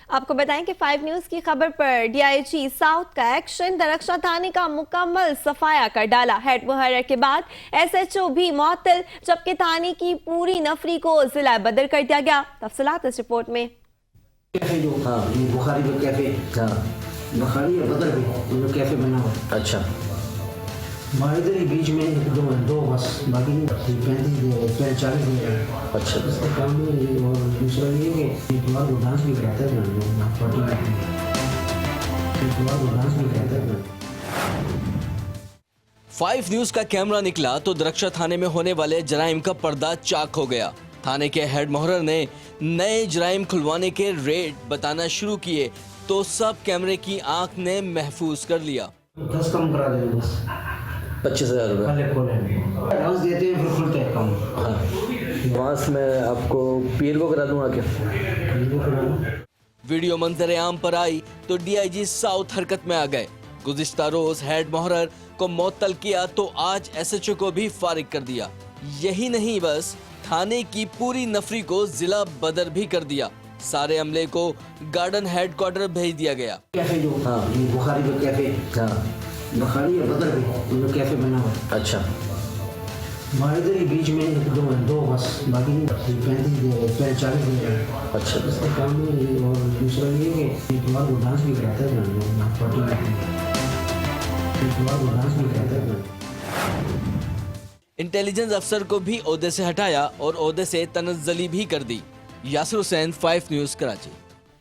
आपको बताएं कि 5 न्यूज की खबर पर डीआईजी साउथ का एक्शन दरख्शा थाने का मुकम्मल सफाया कर डाला। हेड मुहर्रर के बाद एसएचओ भी मुअत्तल, जबकि थाने की पूरी नफरी को जिला बदर कर दिया गया। तफसीलात इस रिपोर्ट में। बुखारी का कैफे, बुखारी और बदर भी कैफे बना हुआ। अच्छा, हमारे इधर ही बीच में दो बस, बाकी 35-40। अच्छा। इसका काम है। और दूसरा ये कि इतवार को डांस भी कराते हैं, इतवार को डांस भी कराते हैं। 5 न्यूज का कैमरा निकला तो दरख्शा थाने में होने वाले जराइम का पर्दा चाक हो गया। थाने के हेड मुहर्रर ने नए जराइम खुलवाने के रेट बताना शुरू किए तो सब कैमरे की आंख ने महफूज कर लिया। 10 कम करा दे बस, 25,000 रुपये डांस देते हैं फिर खुलते हैं कम। हाँ, एडवांस में आपको पीर को करा दूंगा क्या? वीडियो मंजर आम पर आई तो डीआईजी साउथ हरकत में आ गए। गुज़िश्ता रोज हेड मुहर्रर को मुअत्तल किया तो आज एसएचओ को भी फारिग कर दिया। यही नहीं, बस थाने की पूरी नफरी को जिला बदर भी कर दिया। सारे अमले को गार्डन हेडक्वार्टर भेज दिया गया। कैफे जो बुखारी का कैफे, बुखारी और बदर भी कैफे बना हुआ। अच्छा, हमारे इधर ही बीच में दो बस, बाकी 35-40। अच्छा। इसका काम है। और दूसरा ये कि इतवार को डांस भी कराते हैं, इतवार को डांस भी कराते हैं। इंटेलिजेंस अफसर को भी ओहदे से हटाया और ओहदे से तनज़्ज़ली भी कर दी। यासिर हुसैन, 5 न्यूज़, कराची।